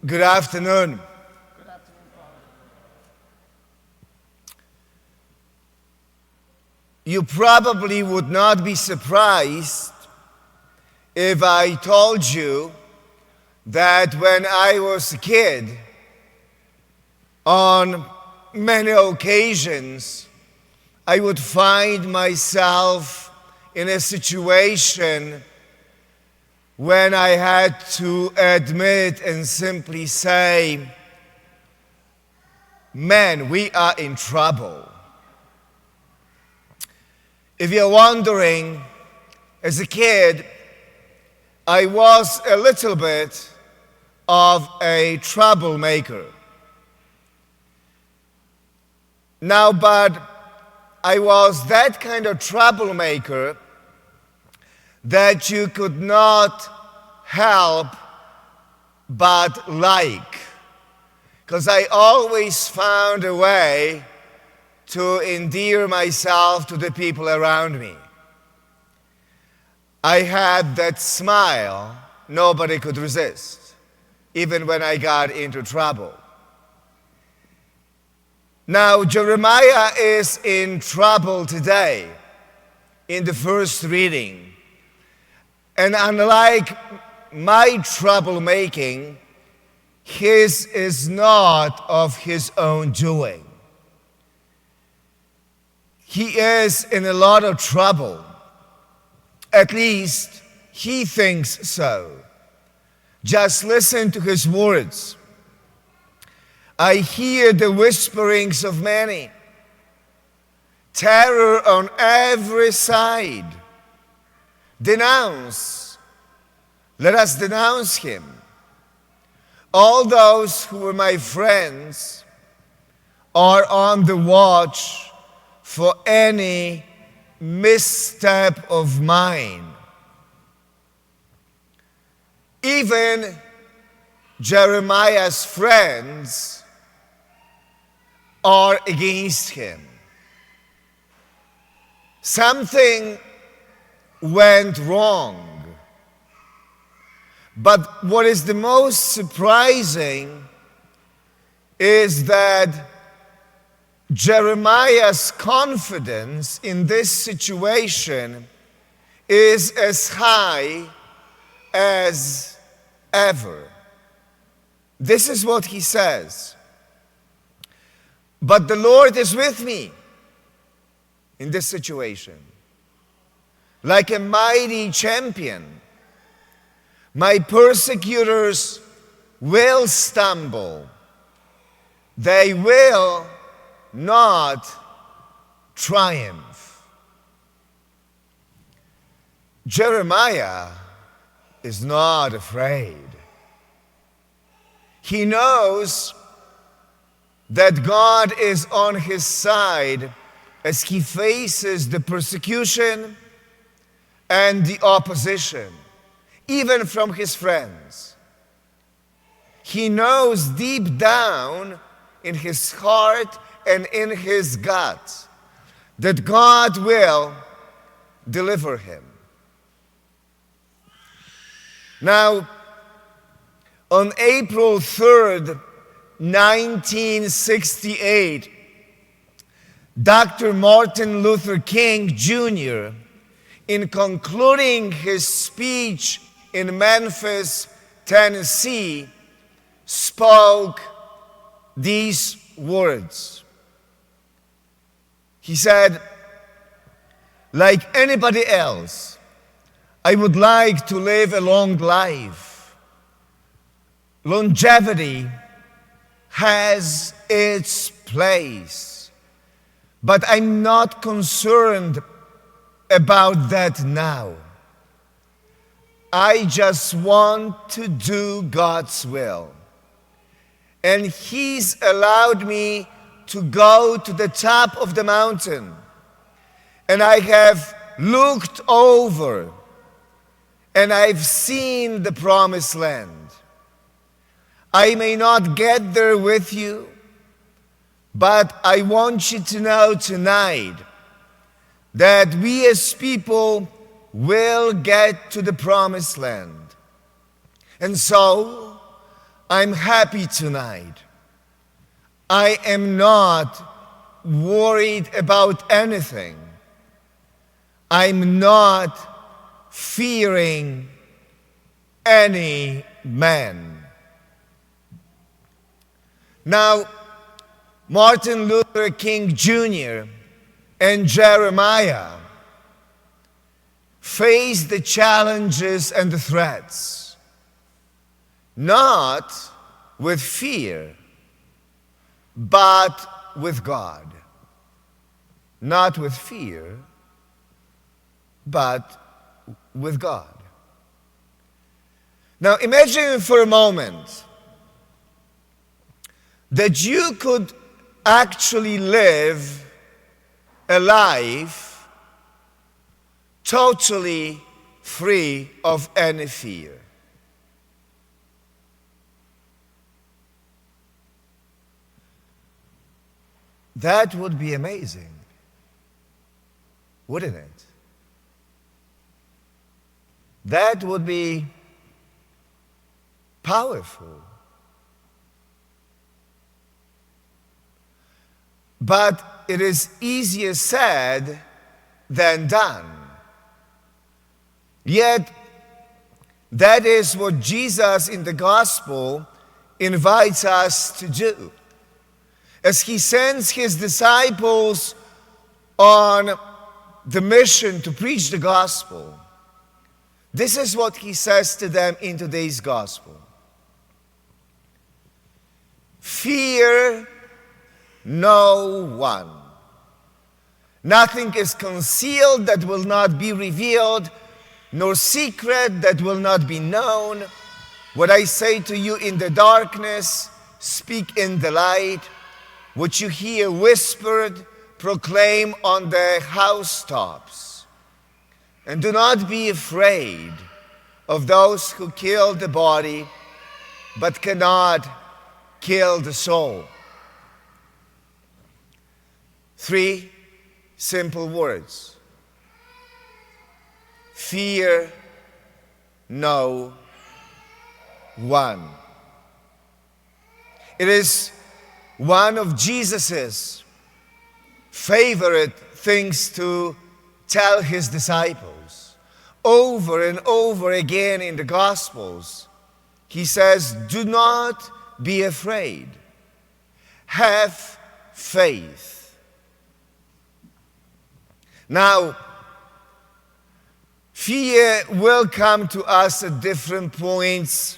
Good afternoon. Good afternoon, Father. You probably would not be surprised if I told you that when I was a kid, on many occasions, I would find myself in a situation when I had to admit and simply say, man, we are in trouble. If you're wondering, as a kid, I was a little bit of a troublemaker. Now, but I was that kind of troublemaker that you could not help but like, because I always found a way to endear myself to the people around me. I had that smile nobody could resist, even when I got into trouble. Now, Jeremiah is in trouble today in the first reading. And unlike my troublemaking, his is not of his own doing. He is in a lot of trouble. At least he thinks so. Just listen to his words. I hear the whisperings of many, terror on every side. Denounce. Let us denounce him. All those who were my friends are on the watch for any misstep of mine. Even Jeremiah's friends are against him. Something went wrong. But what is the most surprising is that Jeremiah's confidence in this situation is as high as ever. This is what he says. But the Lord is with me in this situation. Like a mighty champion, my persecutors will stumble. They will not triumph. Jeremiah is not afraid. He knows that God is on his side as he faces the persecution and the opposition, even from his friends. He knows deep down in his heart and in his gut that God will deliver him. Now, on April 3rd, 1968, Dr. Martin Luther King Jr., in concluding his speech in Memphis, Tennessee, spoke these words. He said, like anybody else, I would like to live a long life. Longevity has its place, but I'm not concerned about that now. I just want to do God's will. And he's allowed me to go to the top of the mountain. And I have looked over and I've seen the promised land. I may not get there with you, but I want you to know tonight that we as people will get to the promised land. And so I'm happy tonight. I am not worried about anything. I'm not fearing any man. Now, Martin Luther King Jr. and Jeremiah faced the challenges and the threats, not with fear, but with God. Not with fear, but with God. Now imagine for a moment that you could actually live a life totally free of any fear. That would be amazing, wouldn't it? That would be powerful. But it is easier said than done. Yet, that is what Jesus in the gospel invites us to do. As he sends his disciples on the mission to preach the gospel, this is what he says to them in today's gospel. Fear no one. Nothing is concealed that will not be revealed, nor secret that will not be known. What I say to you in the darkness, speak in the light. What you hear whispered, proclaim on the housetops. And do not be afraid of those who kill the body, but cannot kill the soul. 3 simple words. Fear no one. It is one of Jesus's favorite things to tell his disciples. Over and over again in the Gospels, he says, do not be afraid. Have faith. Now, fear will come to us at different points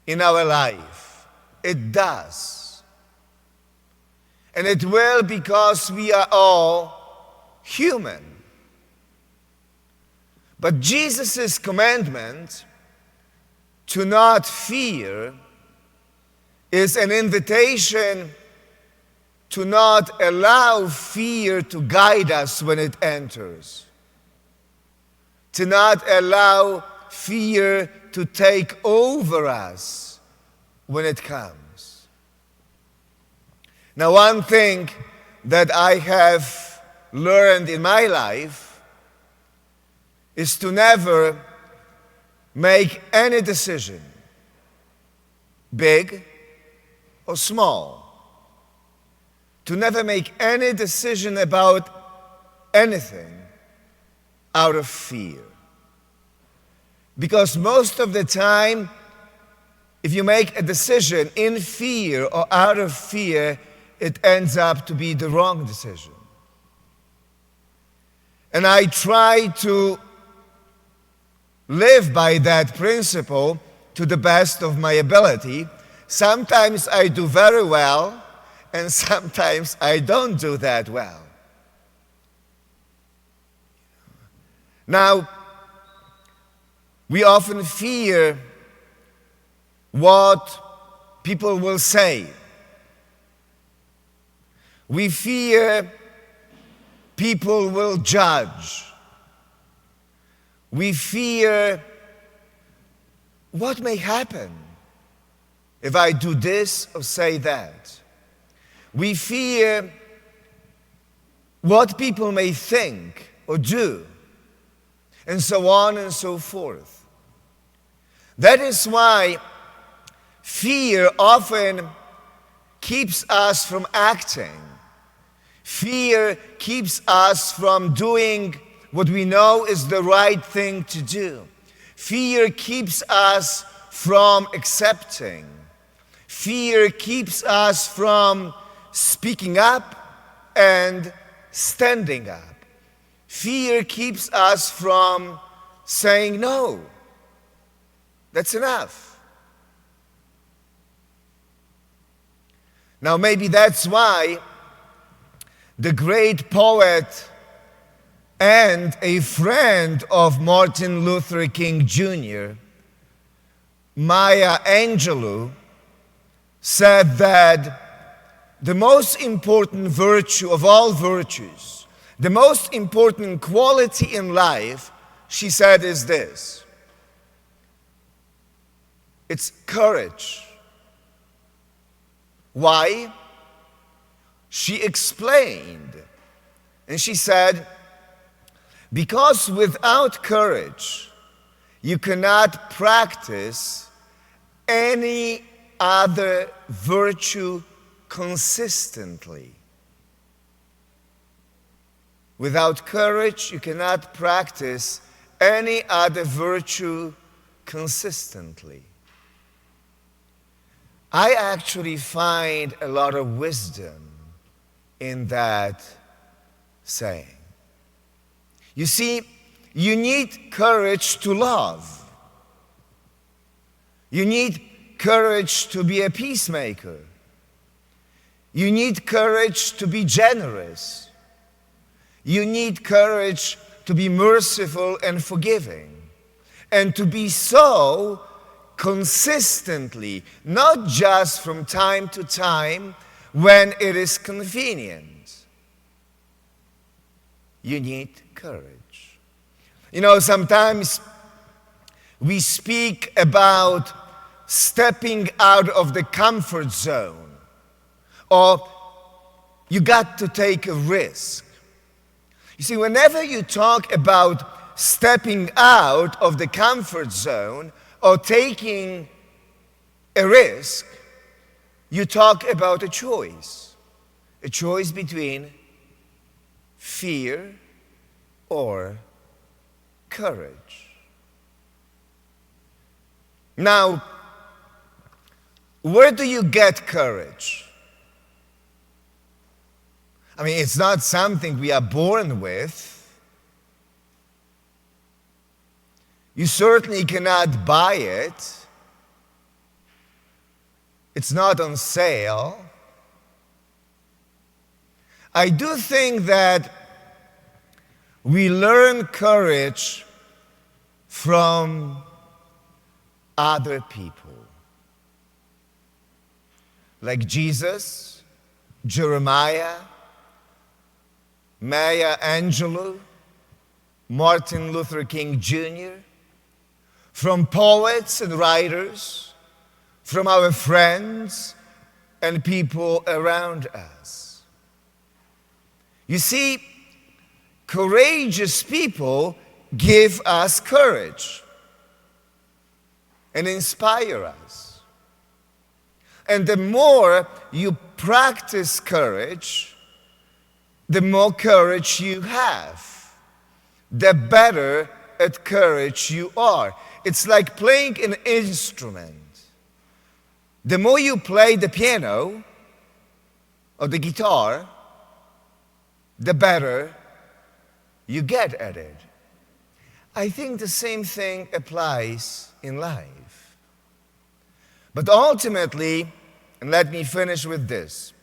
in our life. It does. And it will because we are all human. But Jesus' commandment to not fear is an invitation to not allow fear to guide us when it enters. To not allow fear to take over us when it comes. Now, one thing that I have learned in my life is to never make any decision, big or small. To never make any decision about anything out of fear. Because most of the time, if you make a decision in fear or out of fear, it ends up to be the wrong decision. And I try to live by that principle to the best of my ability. Sometimes I do very well, and sometimes I don't do that well. Now, we often fear what people will say. We fear people will judge. We fear what may happen if I do this or say that. We fear what people may think or do, and so on and so forth. That is why fear often keeps us from acting. Fear keeps us from doing what we know is the right thing to do. Fear keeps us from accepting. Fear keeps us from speaking up and standing up. Fear keeps us from saying no. That's enough. Now, maybe that's why the great poet and a friend of Martin Luther King Jr., Maya Angelou, said that the most important virtue of all virtues, the most important quality in life, she said, is this. It's courage. Why? She explained, and she said, because without courage, you cannot practice any other virtue consistently. Without courage, you cannot practice any other virtue consistently. I actually find a lot of wisdom in that saying. You see, you need courage to love. You need courage to be a peacemaker. You need courage to be generous. You need courage to be merciful and forgiving. And to be so consistently, not just from time to time when it is convenient. You need courage. You know, sometimes we speak about stepping out of the comfort zone, or you got to take a risk. You see, whenever you talk about stepping out of the comfort zone or taking a risk, you talk about a choice between fear or courage. Now, where do you get courage? I mean, it's not something we are born with. You certainly cannot buy it. It's not on sale. I do think that we learn courage from other people. Like Jesus, Jeremiah, Maya Angelou, Martin Luther King Jr., from poets and writers, from our friends and people around us. You see, courageous people give us courage and inspire us. And the more you practice courage, the more courage you have, the better at courage you are. It's like playing an instrument. The more you play the piano or the guitar, the better you get at it. I think the same thing applies in life. But ultimately, and let me finish with this,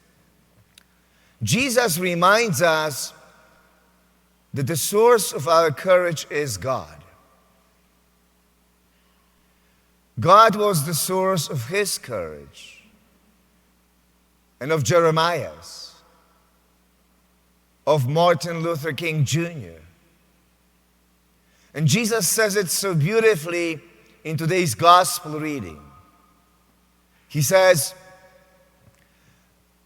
Jesus reminds us that the source of our courage is God. God was the source of his courage and of Jeremiah's, of Martin Luther King Jr. And Jesus says it so beautifully in today's gospel reading. He says,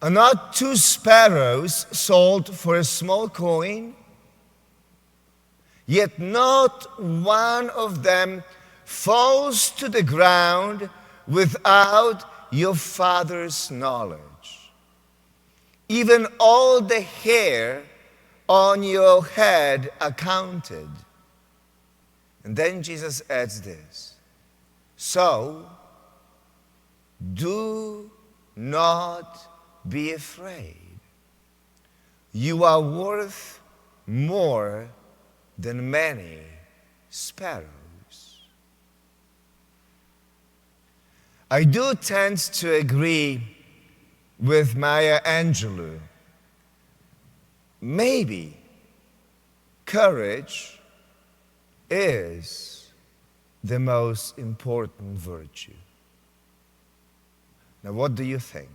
"Are not 2 sparrows sold for a small coin? Yet not one of them falls to the ground without your Father's knowledge. Even all the hair on your head are counted. And then Jesus adds this: so do not be afraid. You are worth more than many sparrows. I do tend to agree with Maya Angelou. Maybe courage is the most important virtue. Now, what do you think?